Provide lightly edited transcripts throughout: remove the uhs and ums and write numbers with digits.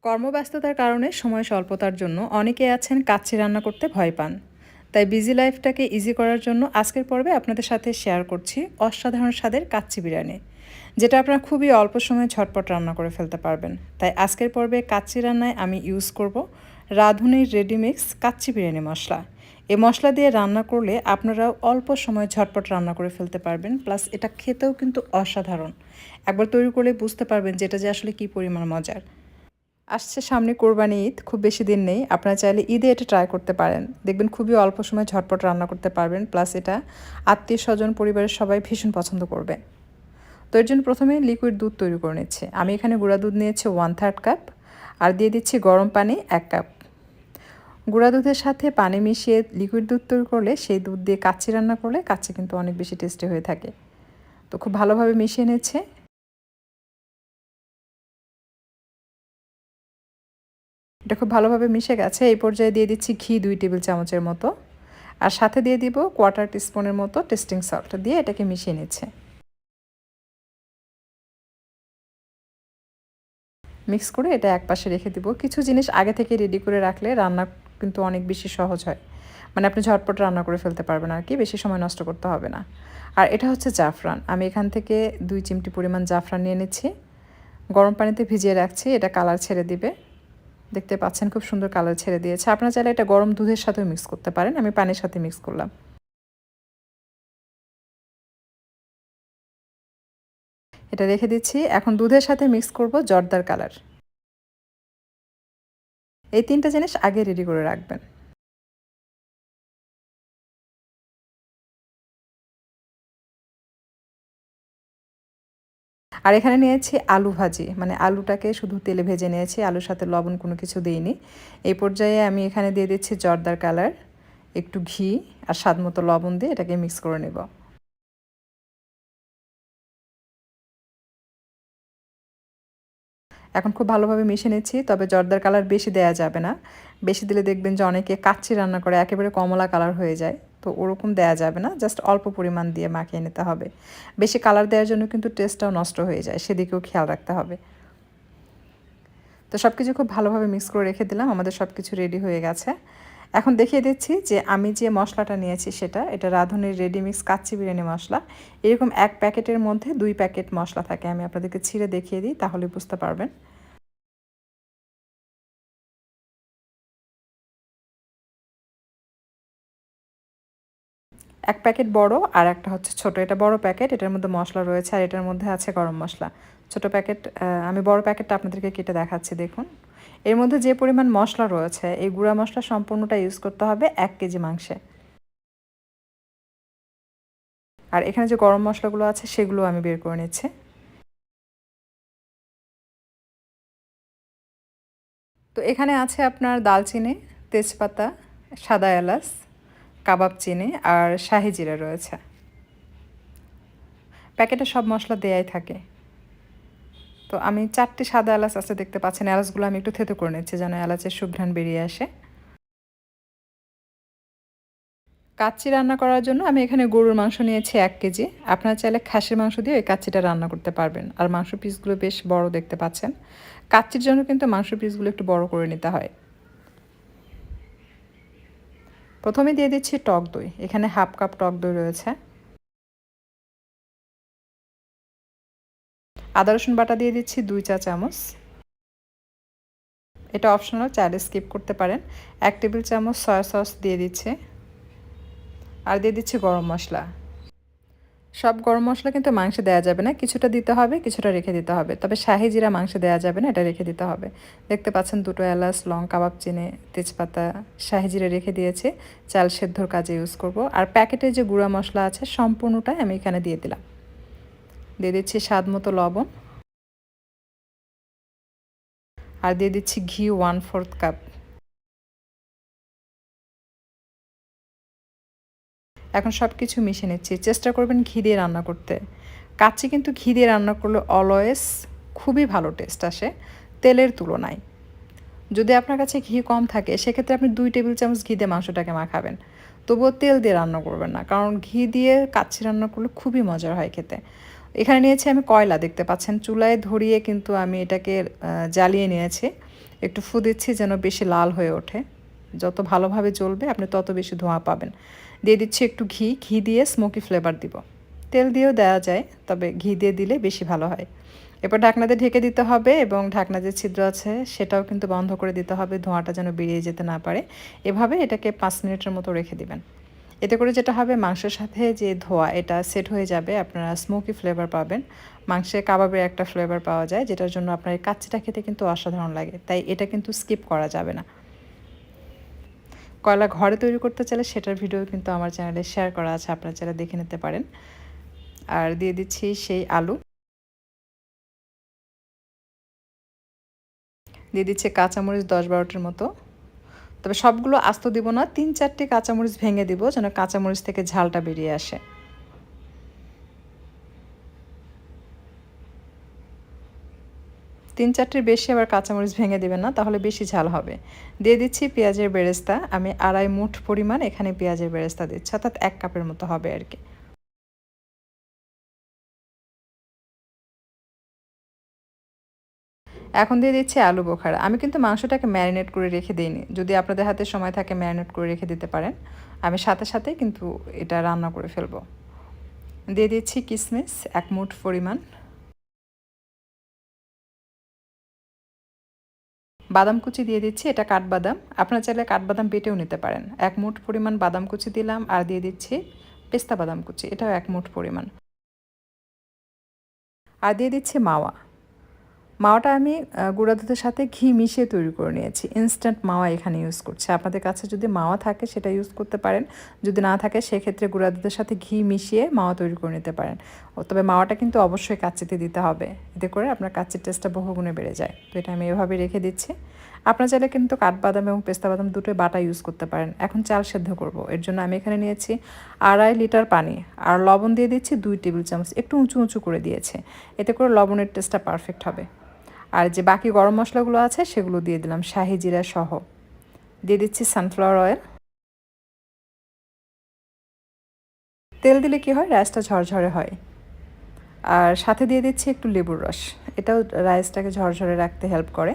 কর্মব্যস্ততার কারণে সময় স্বল্পতার জন্য অনেকে আছেন কাচ্চি রান্না করতে ভয় পান। তাই বিজি লাইফটাকে ইজি করার জন্য আজকের পর্বে আপনাদের সাথে শেয়ার করছি অসাধারণ স্বাদের কাচ্চি বিরিয়ানি, যেটা আপনারা খুবই অল্প সময়ে ঝটপট রান্না করে ফেলতে পারবেন। তাই আজকের পর্বে কাচ্চি রান্নায় আমি ইউজ করব রাঁধুনির রেডিমিক্স কাচ্চি বিরিয়ানি মশলা। এই মশলা দিয়ে রান্না করলে আপনারাও অল্প সময় ঝটপট রান্না করে ফেলতে পারবেন, প্লাস এটা খেতেও কিন্তু অসাধারণ। একবার তৈরি করলে বুঝতে পারবেন যেটা যে আসলে কী পরিমাণ মজার। আসছে সামনে কোরবানি ঈদ, খুব বেশি দিন নেই। আপনারা চাইলে ঈদে এটা ট্রাই করতে পারেন, দেখবেন খুবই অল্প সময় ঝটপট রান্না করতে পারবেন, প্লাস এটা আত্মীয় স্বজন পরিবারের সবাই ভীষণ পছন্দ করবে। তো এর জন্য প্রথমে লিকুইড দুধ তৈরি করে নিচ্ছে। আমি এখানে গুঁড়া দুধ নিয়েছি 1/3 কাপ, আর দিয়ে দিচ্ছি গরম পানি 1 কাপ। গুঁড়া দুধের সাথে পানি মিশিয়ে লিকুইড দুধ তৈরি করলে সেই দুধ দিয়ে কাচ্চি রান্না করলে কাচ্চি কিন্তু অনেক বেশি টেস্টি হয়ে থাকে। তো খুব ভালোভাবে মিশিয়ে নিচ্ছে। এটা খুব ভালোভাবে মিশে গেছে। এই পর্যায়ে দিয়ে দিচ্ছি ঘি 2 টেবিল চামচের মতো, আর সাথে দিয়ে দিব 1/4 টিস্পুনের মতো টেস্টিং সল্ট দিয়ে এটাকে মিশিয়ে নিচ্ছে। মিক্স করে এটা একপাশে রেখে দিব। কিছু জিনিস আগে থেকে রেডি করে রাখলে রান্না কিন্তু অনেক বেশি সহজ হয়, মানে আপনি ঝটপট রান্না করে ফেলতে পারবেন আর কি, বেশি সময় নষ্ট করতে হবে না। আর এটা হচ্ছে জাফরান। আমি এখান থেকে 2 চিমটি পরিমাণ জাফরান নিয়ে নিচ্ছি, গরম পানিতে ভিজিয়ে রাখছি। এটা কালার ছেড়ে দিবে, দেখতে পাচ্ছেন খুব সুন্দর কালার ছেড়ে দিয়েছে। আপনারা চাইলে এটা গরম দুধের সাথেও মিক্স করতে পারেন, আমি পানির সাথে মিক্স করলাম। এটা রেখে দিচ্ছি। এখন দুধের সাথে মিক্স করব জর্দার কালার। এই 3টা জিনিস আগে রেডি করে রাখবেন। আর এখানে নিয়েছি আলু ভাজি, মানে আলুটাকে শুধু তেলে ভেজে নিয়েছি, আলুর সাথে লবণ কোনো কিছু দিইনি। এই পর্যায়ে আমি এখানে দিয়ে দিচ্ছি জর্দার কালার, একটু ঘি আর স্বাদ মতো লবণ দিয়ে এটাকে মিক্স করে নেব। এখন খুব ভালোভাবে মিশিয়ে নিচ্ছি, তবে জর্দার কালার বেশি দেয়া যাবে না। বেশি দিলে দেখবেন যে অনেকে কাচ্চি রান্না করে একেবারে কমলা কালার হয়ে যায়, তো ওরকম দেয়া যাবে না, জাস্ট অল্প পরিমাণ দিয়ে মাখিয়ে নিতে হবে। বেশি কালার দেওয়ার জন্য কিন্তু টেস্টটাও নষ্ট হয়ে যায়, সেদিকেও খেয়াল রাখতে হবে। তো সব কিছু খুব ভালোভাবে মিক্স করে রেখে দিলাম, আমাদের সব কিছু রেডি হয়ে গেছে। এখন দেখিয়ে দিচ্ছি যে আমি যে মশলাটা নিয়েছি এটা রাঁধুনির রেডিমিক্স কাচ্চি বিরিয়ানি মশলা। এরকম 1 প্যাকেটের মধ্যে 2 প্যাকেট মশলা থাকে। আমি আপনাদেরকে ছিঁড়ে দেখিয়ে দিই, তাহলে বুঝতে পারবেন। 1 প্যাকেট বড় আর একটা হচ্ছে ছোট। এটা বড় প্যাকেট, এটার মধ্যে মশলা রয়েছে, আর এটার মধ্যে আছে গরম মশলা। ছোট প্যাকেট, আমি বড় প্যাকেটটা আপনাদেরকে কেটে দেখাচ্ছি, দেখুন। এর মধ্যে যে পরিমাণ মশলা রয়েছে, এই গুঁড়া মশলা সম্পূর্ণটা ইউজ করতে হবে 1 কেজি মাংসে। আর এখানে যে গরম মশলাগুলো আছে সেগুলো আমি বের করে নিচ্ছি। তো এখানে আছে আপনার দালচিনি, তেজপাতা, সাদা এলাচ, কাবাব চিনি আর শাহি জিরা রয়েছে। প্যাকেটে সব মশলা দেয়াই থাকে। তো আমি 4টি সাদা এলাচ আছে, দেখতে পাচ্ছেন। এলাচগুলো আমি একটু থেতো করে নিচ্ছি যেন এলাচের সুঘ্রাণ বেরিয়ে আসে। কাচ্চি রান্না করার জন্য আমি এখানে গরুর মাংস নিয়েছি 1 কেজি। আপনারা চাইলে খাসির মাংস দিয়ে এই কাচ্চিটা রান্না করতে পারবেন। আর মাংস পিসগুলো বেশ বড়, দেখতে পাচ্ছেন। কাচ্চির জন্য কিন্তু মাংস পিসগুলো একটু বড় করে নিতে হয়। প্রথমে দিয়ে দিচ্ছি টক দই। এখানে 1/2 কাপ টক দই রয়েছে। আদা রসুন বাটা দিয়ে দিচ্ছি 2 চা চামচ। এটা অপশনাল, চাইলে স্কিপ করতে পারেন। 1 টেবিল চামচ সয়া সস দিয়ে দিচ্ছে, আর দিয়ে দিচ্ছি গরম মশলা। সব গরম মশলা কিন্তু মাংসে দেওয়া যাবে না, কিছুটা দিতে হবে, কিছুটা রেখে দিতে হবে। তবে শাহি জিরা মাংসে দেওয়া যাবে না, এটা রেখে দিতে হবে। দেখতে পাচ্ছেন 2টো এলাচ, লং, কাবাব চিনি, তেজপাতা, শাহি জিরা রেখে দিয়েছে। চাল সেদ্ধর কাজে ইউজ করব। আর প্যাকেটে যে গুঁড়া মশলা আছে সম্পূর্ণটাই আমি এখানে দিয়ে দিলাম। দিয়ে দিচ্ছি স্বাদ মতো লবণ, আর দিয়ে দিচ্ছি ঘি 1/4 কাপ। এখন সব কিছু মিশিয়ে নিচ্ছি। চেষ্টা করবেন ঘি দিয়ে রান্না করতে। কাচ্চি কিন্তু ঘি দিয়ে রান্না করলে অলওয়েজ খুবই ভালো টেস্ট আসে তেলের তুলনায়। যদি আপনার কাছে ঘি কম থাকে, সেক্ষেত্রে আপনি 2 টেবিল চামচ ঘি দিয়ে মাংসটাকে মাখাবেন, তবুও তেল দিয়ে রান্না করবেন না, কারণ ঘি দিয়ে কাচ্চি রান্না করলে খুবই মজার হয় খেতে। এখানে নিয়েছি আমি কয়লা, দেখতে পাচ্ছেন। চুলায় ধরিয়ে কিন্তু আমি এটাকে জ্বালিয়ে নিয়েছি। একটু ফু দিচ্ছি যেন বেশি লাল হয়ে ওঠে। যত ভালোভাবে জ্বলবে আপনি তত বেশি ধোঁয়া পাবেন। দিয়ে দিচ্ছি একটু ঘি, ঘি দিয়ে স্মোকি ফ্লেভার দিব। তেল দিয়েও দেওয়া যায়, তবে ঘি দিয়ে দিলে বেশি ভালো হয়। এরপর ঢাকনা দিয়ে ঢেকে দিতে হবে এবং ঢাকনা যে ছিদ্র আছে সেটাও কিন্তু বন্ধ করে দিতে হবে, ধোঁয়াটা যেন বেরিয়ে যেতে না পারে। এভাবে এটাকে 5 মিনিটের মতো রেখে দিবেন। এতে করে যেটা হবে, মাংসের সাথে যে ধোঁয়া এটা সেট হয়ে যাবে, আপনারা স্মোকি ফ্লেভার পাবেন। মাংসে কাবাবের একটা ফ্লেভার পাওয়া যায়, যেটার জন্য আপনার এই কাচ্চিটা খেতে কিন্তু অসাধারণ লাগে, তাই এটা কিন্তু স্কিপ করা যাবে না। কয়লা ঘরে তৈরি করতে চাইলে সেটার ভিডিও কিন্তু আমার চ্যানেলে শেয়ার করা আছে, আপনারা চাইলে দেখে নিতে পারেন। আর দিয়ে দিচ্ছি সেই আলু, দিয়ে দিচ্ছি কাঁচামরিচ 10-12টার মতো। তবে সবগুলো আস্ত দিব না, 3-4টি কাঁচামরিচ ভেঙে দিব যেন কাঁচামরিচ থেকে ঝালটা বেরিয়ে আসে। 3-4টির বেশি আবার কাঁচামরিচ ভেঙে দিবেন না, তাহলে বেশি ঝাল হবে। দিয়ে দিচ্ছি পেঁয়াজের বেরেস্তা, আমি 2.5 মুঠ পরিমাণ এখানে পেঁয়াজের বেরেস্তা দিচ্ছি, অর্থাৎ 1 কাপের মতো হবে আর কি। এখন দিয়ে দিচ্ছি আলু বোখারা। আমি কিন্তু মাংসটাকে ম্যারিনেট করে রেখে দিইনি, যদি আপনাদের হাতে সময় থাকে ম্যারিনেট করে রেখে দিতে পারেন। আমি সাথে সাথে কিন্তু এটা রান্না করে ফেলবো। দিয়ে দিচ্ছি কিশমিশ 1 মুঠ পরিমাণ, বাদাম কুচি দিয়ে দিচ্ছি, এটা কাঠবাদাম, আপনারা চাইলে কাঠবাদাম বেটেও নিতে পারেন। 1 মুঠ পরিমাণ বাদাম কুচি দিলাম, আর দিয়ে দিচ্ছি পেস্তা বাদাম কুচি, এটাও 1 মুঠ পরিমাণ। আর দিয়ে দিচ্ছি মাওয়া। মাওয়াটা আমি গুঁড়া দুধের সাথে ঘি মিশিয়ে তৈরি করে নিয়েছি, ইনস্ট্যান্ট মাওয়া এখানে ইউজ করছি। আপনাদের কাছে যদি মাওয়া থাকে সেটা ইউজ করতে পারেন, যদি না থাকে সেক্ষেত্রে গুঁড়া দুধের সাথে ঘি মিশিয়ে মাওয়া তৈরি করে নিতে পারেন। তবে মাওয়াটা কিন্তু অবশ্যই কাচ্চিতে দিতে হবে, এতে করে আপনার কাচ্চির টেস্টটা বহুগুণে বেড়ে যায়। তো এটা আমি এভাবে রেখে দিচ্ছি। আপনার চাইলে কিন্তু কাঠবাদাম এবং পেস্তা বাদাম দুটোই বাটা ইউজ করতে পারেন। এখন চাল সেদ্ধ করব, এর জন্য আমি এখানে নিয়েছি 2.5 লিটার পানি, আর লবণ দিয়ে দিচ্ছি 2 টেবিল চামচ, একটু উঁচু উঁচু করে দিয়েছে, এতে করে লবণের টেস্টটা পারফেক্ট হবে। আর যে বাকি গরম মশলাগুলো আছে সেগুলো দিয়ে দিলাম, শাহি জিরা সহ। দিয়ে দিচ্ছি সানফ্লাওয়ার অয়েল। তেল দিলে কি হয়, রাইসটা ঝরঝরে হয়। আর সাথে দিয়ে দিচ্ছি একটু লেবুর রস, এটাও রাইসটাকে ঝরঝরে রাখতে হেল্প করে।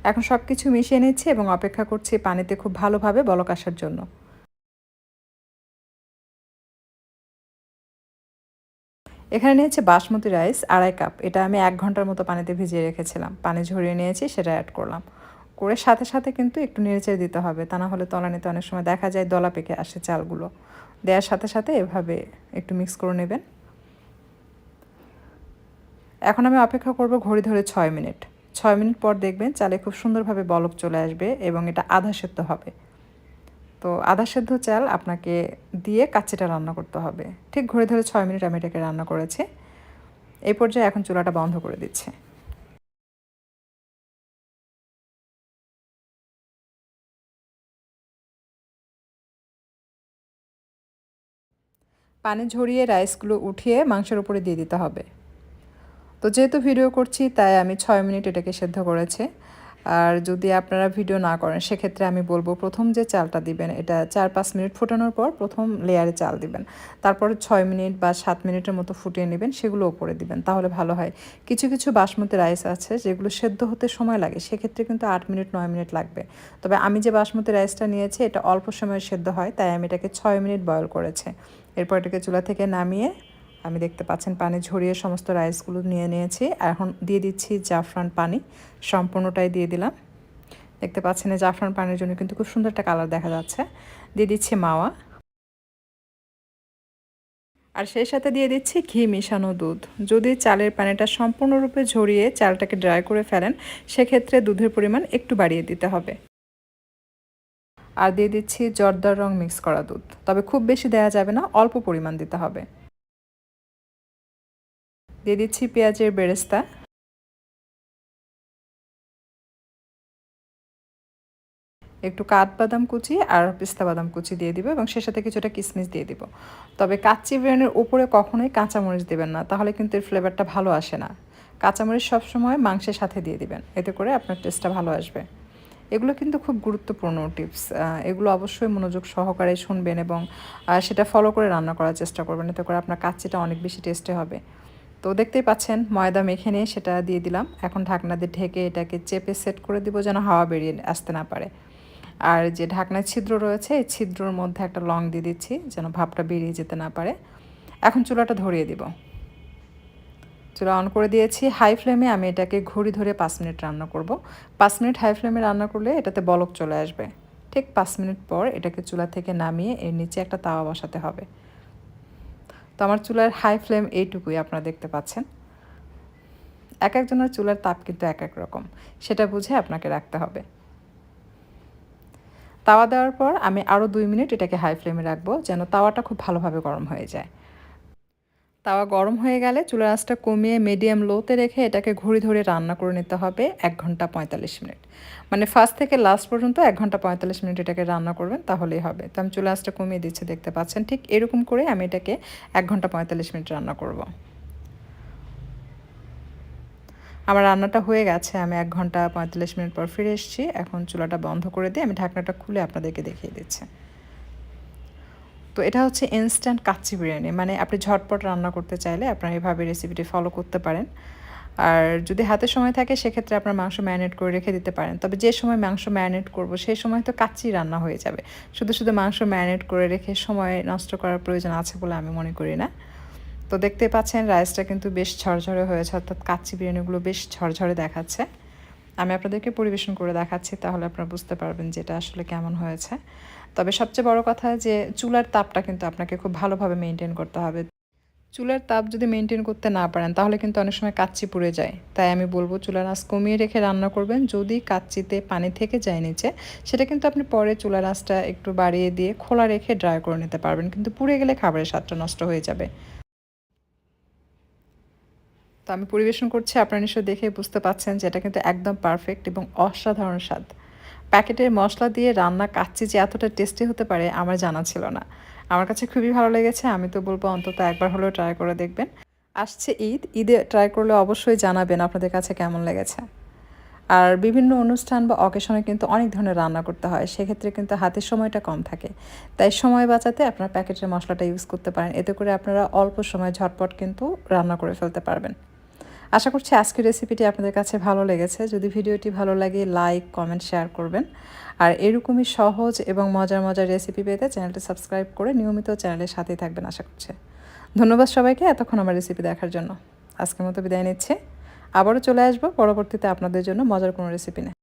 এখন সব কিছু মিশিয়ে নিচ্ছি এবং অপেক্ষা করছি পানিতে খুব ভালোভাবে বলক আসার জন্য। এখানে নিয়েছি বাসমতি রাইস 2.5 কাপ, এটা আমি 1 ঘন্টার মতো পানিতে ভিজিয়ে রেখেছিলাম। পানি ঝরিয়ে নিয়েছি, সেটা অ্যাড করলাম। করে সাথে সাথে কিন্তু একটু নেড়েচেড়ে দিতে হবে, তা না হলে তলানিতে অনেক সময় দেখা যায় দলা পেকে আসে চালগুলো। দেওয়ার সাথে সাথে এভাবে একটু মিক্স করে নেবেন। এখন আমি অপেক্ষা করব ঘড়ি ধরে 6 মিনিট। 6 মিনিট পর দেখবেন চালে খুব সুন্দরভাবে বলক চলে আসবে এবং এটা আধা সেদ্ধ হবে। তো আধা সেদ্ধ চাল আপনাকে দিয়ে কাচ্চিটা রান্না করতে হবে। ঠিক ঘড়ি ধরে 6 মিনিট আমি এটাকে রান্না করেছি। এই পর্যায়ে এখন চুলাটা বন্ধ করে দিচ্ছি। পানি ঝরিয়ে রাইসগুলো উঠিয়ে মাংসের উপরে দিয়ে দিতে হবে। তো যেহেতু ভিডিও করছি তাই আমি 6 মিনিট এটাকে সেদ্ধ করেছি। আর যদি আপনারা ভিডিও না করেন সেক্ষেত্রে আমি বলবো প্রথম যে চালটা দিবেন এটা 4-5 মিনিট ফোটানোর পর প্রথম লেয়ারে চাল দিবেন, তারপরে 6 মিনিট বা 7 মিনিটের মতো ফুটিয়ে নেবেন, সেগুলো ওপরে দিবেন, তাহলে ভালো হয়। কিছু কিছু বাসমতি রাইস আছে যেগুলো সেদ্ধ হতে সময় লাগে, সেক্ষেত্রে কিন্তু 8 মিনিট 9 মিনিট লাগবে। তবে আমি যে বাসমতি রাইসটা নিয়েছি এটা অল্প সময়ে সেদ্ধ হয়, তাই আমি এটাকে 6 মিনিট বয়ল করেছি। এরপর এটাকে চুলা থেকে নামিয়ে আমি দেখতে পাচ্ছেন পানি ঝরিয়ে সমস্ত রাইসগুলো নিয়ে নিয়েছি। এখন দিয়ে দিচ্ছি জাফরান পানি, সম্পূর্ণটাই দিয়ে দিলাম। দেখতে পাচ্ছেন এই জাফরান পানির জন্য কিন্তু খুব সুন্দর একটা কালার দেখা যাচ্ছে। দিয়ে দিচ্ছি মাওয়া, আর সেই সাথে দিয়ে দিচ্ছি ঘি মিশানো দুধ। যদি চালের পানিটা সম্পূর্ণরূপে ঝরিয়ে চালটাকে ড্রাই করে ফেলেন সেক্ষেত্রে দুধের পরিমাণ একটু বাড়িয়ে দিতে হবে। আর দিয়ে দিচ্ছি জর্দার রং মিক্স করা দুধ, তবে খুব বেশি দেওয়া যাবে না, অল্প পরিমাণ দিতে হবে। দিয়ে দিচ্ছি পেঁয়াজের বেরেস্তা, একটু কাঠবাদাম কুচি আর পেস্তা বাদাম কুচি দিয়ে দিব এবং সে সাথে কিছুটা কিশমিশ দিয়ে দিব। তবে কাচ্চি বিরিয়ানির উপরে কখনোই কাঁচামরিচ দেবেন না, তাহলে কিন্তু এর ফ্লেভারটা ভালো আসে না। কাঁচামরিচ সবসময় মাংসের সাথে দিয়ে দিবেন, এতে করে আপনার টেস্টটা ভালো আসবে। এগুলো কিন্তু খুব গুরুত্বপূর্ণ টিপস, এগুলো অবশ্যই মনোযোগ সহকারে শুনবেন এবং সেটা ফলো করে রান্না করার চেষ্টা করবেন, এতে করে আপনার কাচ্চিটা অনেক বেশি টেস্টি হবে। তো দেখতেই পাচ্ছেন ময়দা মেখে নিয়ে সেটা দিয়ে দিলাম। এখন ঢাকনা দিয়ে ঢেকে এটাকে চেপে সেট করে দিব যেন হাওয়া বেরিয়ে আসতে না পারে। আর যে ঢাকনার ছিদ্র রয়েছে এই ছিদ্রর মধ্যে একটা লং দিয়ে দিচ্ছি যেন ভাপটা বেরিয়ে যেতে না পারে। এখন চুলাটা ধরিয়ে দিব। চুলা অন করে দিয়েছি। হাই ফ্লেমে আমি এটাকে ঘড়ি ধরে 5 মিনিট রান্না করব। 5 মিনিট হাই ফ্লেমে রান্না করলে এটাতে বলক চলে আসবে। ঠিক 5 মিনিট পর এটাকে চুলা থেকে নামিয়ে এর নিচে একটা তাওয়া বসাতে হবে। তো আমার চুলার হাই ফ্লেম এইটুকুই আপনারা দেখতে পাচ্ছেন। এক একজনের চুলার তাপ কিন্তু এক এক রকম, সেটা বুঝে আপনাকে রাখতে হবে। তাওয়া দেওয়ার পর আমি আরও 2 মিনিট এটাকে হাই ফ্লেমে রাখবো যেন তাওয়াটা খুব ভালোভাবে গরম হয়ে যায়। তাওয়া গরম হয়ে গেলে চুলার আঁচটা কমিয়ে মিডিয়াম লোতে রেখে এটাকে ঘড়ি ধরে রান্না করে নিতে হবে 1 ঘন্টা 45 মিনিট। মানে ফার্স্ট থেকে লাস্ট পর্যন্ত 1 ঘন্টা 45 মিনিট এটাকে রান্না করবেন, তাহলেই হবে। তো আমি চুলার আঁচটা কমিয়ে দিচ্ছি, দেখতে পাচ্ছেন। ঠিক এরকম করে আমি এটাকে 1 ঘন্টা 45 মিনিট রান্না করব। আমার রান্নাটা হয়ে গেছে। আমি 1 ঘন্টা 45 মিনিট পর ফিরে এসেছি। এখন চুলাটা বন্ধ করে দিয়ে আমি ঢাকনাটা খুলে আপনাদেরকে দেখিয়ে দিচ্ছি। তো এটা হচ্ছে ইনস্ট্যান্ট কাচ্চি বিরিয়ানি। মানে আপনি ঝটপট রান্না করতে চাইলে আপনারা এভাবে রেসিপিটি ফলো করতে পারেন। আর যদি হাতে সময় থাকে সেক্ষেত্রে আপনার মাংস ম্যারিনেট করে রেখে দিতে পারেন। তবে যে সময় মাংস ম্যারিনেট করব সেই সময় তো কাচ্চি রান্না হয়ে যাবে। শুধু শুধু মাংস ম্যারিনেট করে রেখে সময় নষ্ট করার প্রয়োজন আছে বলে আমি মনে করি না। তো দেখতেই পাচ্ছেন রাইসটা কিন্তু বেশ ঝরঝরে হয়েছে, অর্থাৎ কাচ্চি বিরিয়ানিগুলো বেশ ঝরঝরে দেখাচ্ছে। আমি আপনাদেরকে পরিবেশন করে দেখাচ্ছি, তাহলে আপনারা বুঝতে পারবেন যে এটা আসলে কেমন হয়েছে। তবে সবচেয়ে বড় কথা যে চুলার তাপটা কিন্তু আপনাকে খুব ভালোভাবে মেনটেন করতে হবে। চুলার তাপ যদি মেনটেন করতে না পারেন তাহলে কিন্তু অনেক সময় কাচ্চি পুড়ে যায়। তাই আমি বলবো চুলার আঁচ কমিয়ে রেখে রান্না করবেন। যদি কাচ্চিতে পানি থেকে যায় নিচে, সেটা কিন্তু আপনি পরে চুলার আঁচটা একটু বাড়িয়ে দিয়ে খোলা রেখে ড্রাই করে নিতে পারবেন, কিন্তু পুড়ে গেলে খাবারের স্বাদটা নষ্ট হয়ে যাবে। তো আমি পরিবেশন করছি, আপনারা নিশ্চয়ই দেখে বুঝতে পাচ্ছেন যে এটা কিন্তু একদম পারফেক্ট এবং অসাধারণ স্বাদ। প্যাকেটের মশলা দিয়ে রান্না কাচ্চি যে এতটা টেস্টি হতে পারে আমার জানা ছিল না। আমার কাছে খুবই ভালো লেগেছে। আমি তো বলবো অন্তত একবার হলেও ট্রাই করে দেখবেন। আসছে ঈদ, ঈদে ট্রাই করলে অবশ্যই জানাবেন আপনাদের কাছে কেমন লেগেছে। আর বিভিন্ন অনুষ্ঠান বা অকেশনে কিন্তু অনেক ধরনের রান্না করতে হয়, সেক্ষেত্রে কিন্তু হাতের সময়টা কম থাকে। তাই সময় বাঁচাতে আপনারা প্যাকেটের মশলাটা ইউজ করতে পারেন। এতে করে আপনারা অল্প সময় ঝটপট কিন্তু রান্না করে ফেলতে পারবেন। আশা করছি আজকের রেসিপিটি আপনাদের কাছে ভালো লেগেছে। যদি ভিডিওটি ভালো লাগে লাইক, কমেন্ট, শেয়ার করবেন। আর এরকমই সহজ এবং মজার মজার রেসিপি পেতে চ্যানেলটি সাবস্ক্রাইব করে নিয়মিত চ্যানেলের সাথেই থাকবেন আশা করছি। ধন্যবাদ সবাইকে এতক্ষণ আমার রেসিপি দেখার জন্য। আজকের মতো বিদায় নিচ্ছি। আবারও চলে আসবো পরবর্তীতে আপনাদের জন্য মজার কোনো রেসিপি নিয়ে।